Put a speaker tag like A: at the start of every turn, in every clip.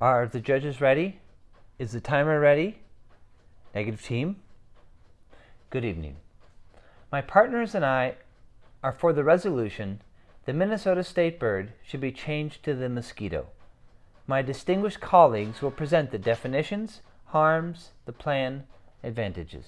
A: Are the judges ready? Is the timer ready? Negative team? Good evening. My partners and I are for the resolution the Minnesota state bird should be changed to the mosquito. My distinguished colleagues will present the definitions, harms, the plan, advantages.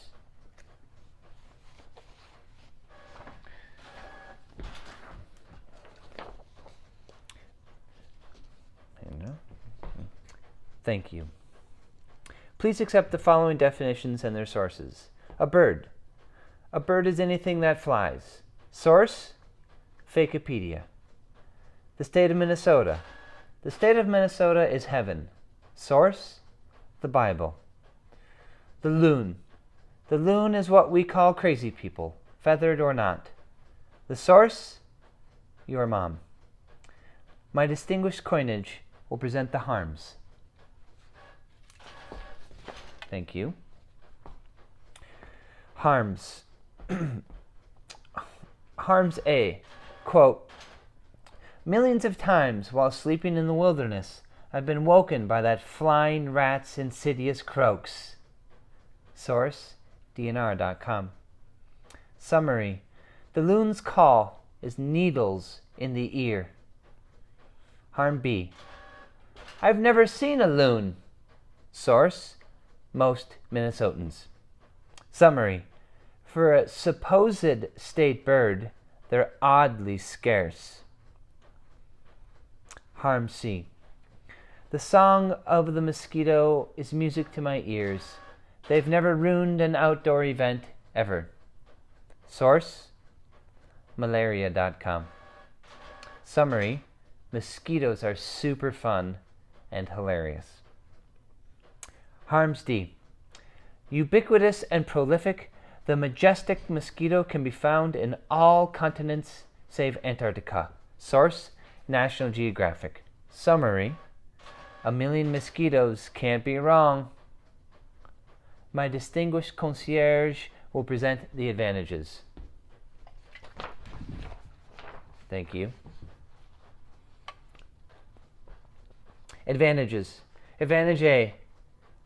A: Thank you. Please accept the following definitions and their sources. A bird. A bird is anything that flies. Source? Fakepedia. The state of Minnesota. The state of Minnesota is heaven. Source? The Bible. The loon. The loon is what we call crazy people, feathered or not. The source? Your mom. My distinguished coinage will present the harms. Thank you. Harms. Harms A. Quote, millions of times while sleeping in the wilderness, I've been woken by that flying rat's insidious croaks. Source, DNR.com. Summary. The loon's call is needles in the ear. Harm B. I've never seen a loon. Source, most Minnesotans. Summary. For a supposed state bird, they're oddly scarce. Harm C. The song of the mosquito is music to my ears. They've never ruined an outdoor event, ever. Source, malaria.com. Summary. Mosquitoes are super fun and hilarious. Harms D. Ubiquitous and prolific, the majestic mosquito can be found in all continents save Antarctica. Source, National Geographic. Summary. A million mosquitoes can't be wrong. My distinguished concierge will present the advantages. Thank you. Advantages. Advantage A.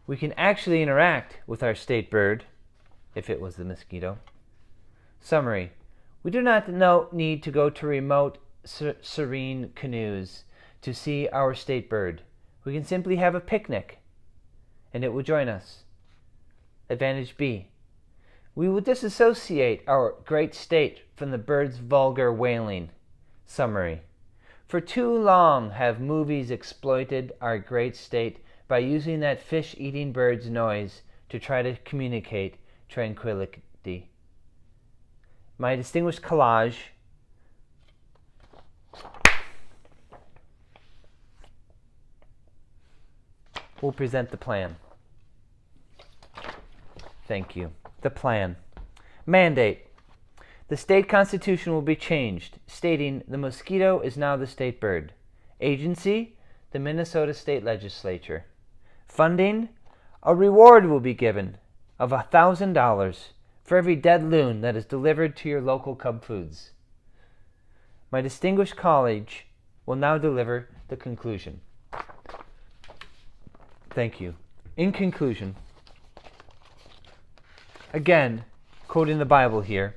A: We can actually interact with our state bird, if it was the mosquito. Summary. We do not need to go to remote, serene canoes to see our state bird. We can simply have a picnic, and it will join us. Advantage B. We will disassociate our great state from the bird's vulgar wailing. Summary. For too long have movies exploited our great state by using that fish-eating bird's noise to try to communicate tranquility. My distinguished collage will present the plan. Thank you. The plan. Mandate. The state constitution will be changed, stating the mosquito is now the state bird. Agency, the Minnesota State Legislature. Funding, a reward will be given of $1,000 for every dead loon that is delivered to your local Cub Foods. My distinguished colleague will now deliver the conclusion. Thank you. In conclusion, again, quoting the Bible here,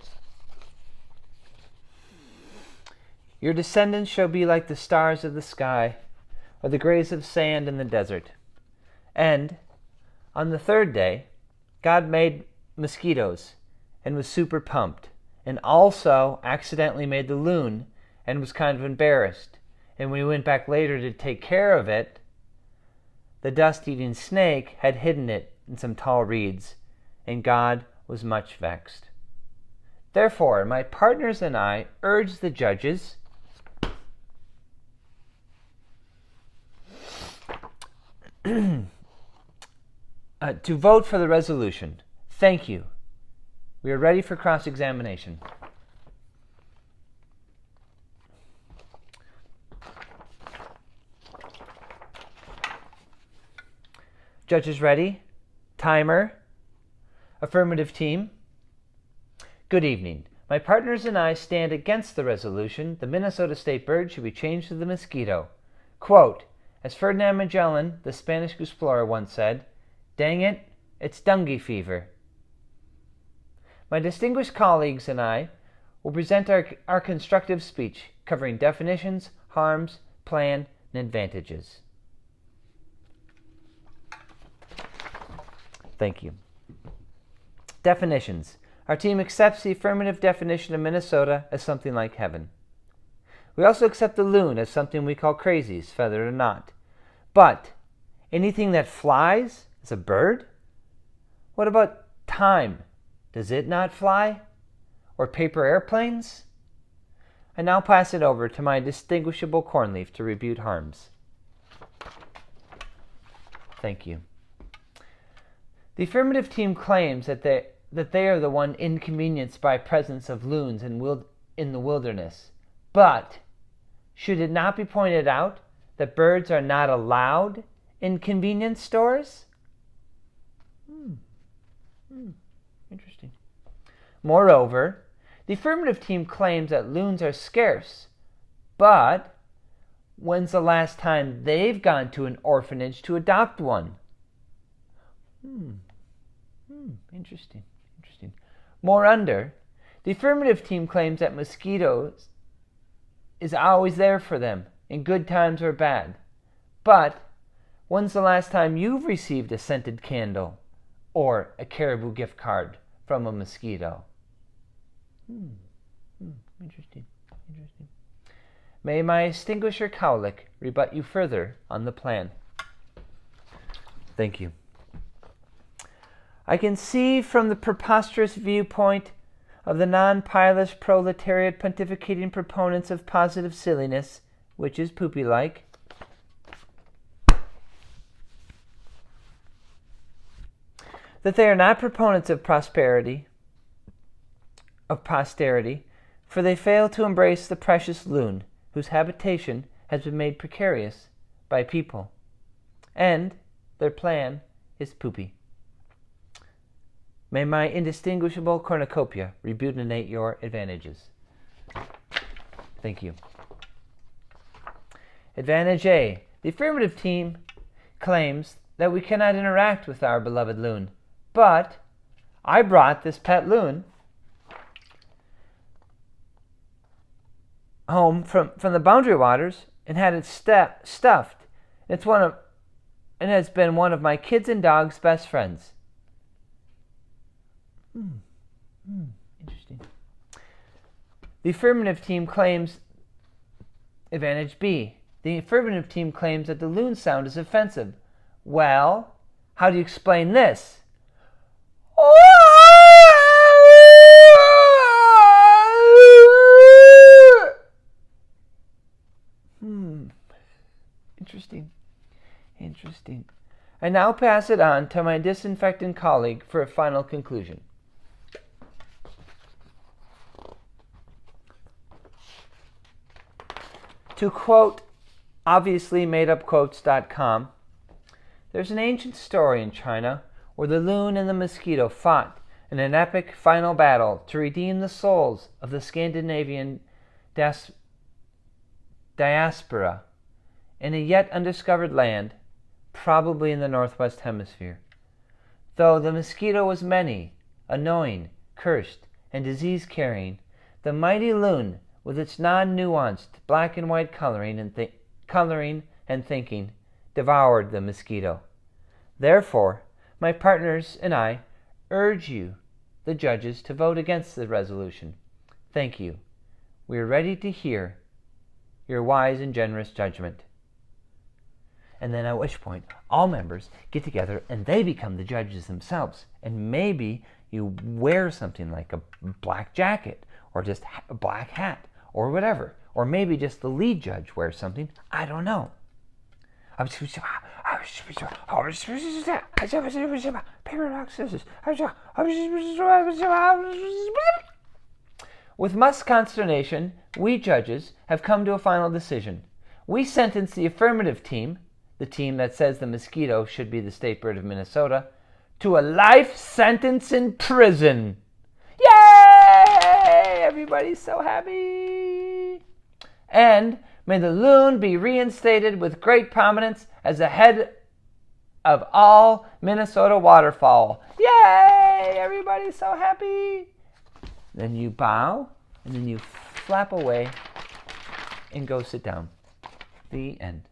A: your descendants shall be like the stars of the sky, or the grains of sand in the desert. And on the third day, God made mosquitoes and was super pumped, and also accidentally made the loon and was kind of embarrassed. And when he went back later to take care of it, the dust-eating snake had hidden it in some tall reeds, and God was much vexed. Therefore, my partners and I urge the judges to vote for the resolution. Thank you. We are ready for cross-examination. Judges ready? Timer. Affirmative team. Good evening. My partners and I stand against the resolution. The Minnesota state bird should be changed to the mosquito. Quote, As Ferdinand Magellan, the Spanish explorer, once said, "Dang it, it's dengue fever." My distinguished colleagues and I will present our constructive speech covering definitions, harms, plan, and advantages. Thank you. Definitions. Our team accepts the affirmative definition of Minnesota as something like heaven. We also accept the loon as something we call crazies, feathered or not. But anything that flies is a bird? What about time? Does it not fly? Or paper airplanes? I now pass it over to my distinguishable cornleaf to rebut harms. Thank you. The affirmative team claims that they are the one inconvenienced by presence of loons in the wilderness. But should it not be pointed out that birds are not allowed in convenience stores? Interesting. Moreover, the affirmative team claims that loons are scarce. But when's the last time they've gone to an orphanage to adopt one? Interesting. Moreover, the affirmative team claims that mosquitoes is always there for them, in good times or bad. But when's the last time you've received a scented candle or a caribou gift card from a mosquito? Interesting. May my extinguisher cowlick rebut you further on the plan. Thank you. I can see from the preposterous viewpoint of the non-pious proletariat pontificating proponents of positive silliness, which is poopy-like, that they are not proponents of posterity, for they fail to embrace the precious loon, whose habitation has been made precarious by people, and their plan is poopy. May my indistinguishable cornucopia repudiate your advantages. Thank you. Advantage A. The affirmative team claims that we cannot interact with our beloved loon, but I brought this pet loon home from the Boundary Waters and had it stuffed. It has been one of my kids' and dogs' best friends. Interesting. The affirmative team claims advantage B. The affirmative team claims that the loon sound is offensive. Well, how do you explain this? Interesting. I now pass it on to my disinfectant colleague for a final conclusion. To quote obviouslymadeupquotes.com, there's an ancient story in China where the loon and the mosquito fought in an epic final battle to redeem the souls of the Scandinavian diaspora in a yet undiscovered land, probably in the Northwest Hemisphere. Though the mosquito was many, annoying, cursed, and disease-carrying, the mighty loon, with its non-nuanced black and white coloring and thinking, devoured the mosquito. Therefore, my partners and I urge you, the judges, to vote against the resolution. Thank you. We are ready to hear your wise and generous judgment. And then at which point, all members get together and they become the judges themselves. And maybe you wear something like a black jacket or just a black hat or whatever. Or maybe just the lead judge wears something. I don't know. Paper, rock, scissors. With much consternation, we judges have come to a final decision. We sentence the affirmative team, the team that says the mosquito should be the state bird of Minnesota, to a life sentence in prison. Yay! Everybody's so happy. And May the loon be reinstated with great prominence as the head of all Minnesota waterfowl. Yay! Everybody's so happy. Then you bow, and then you flap away and go sit down. The end.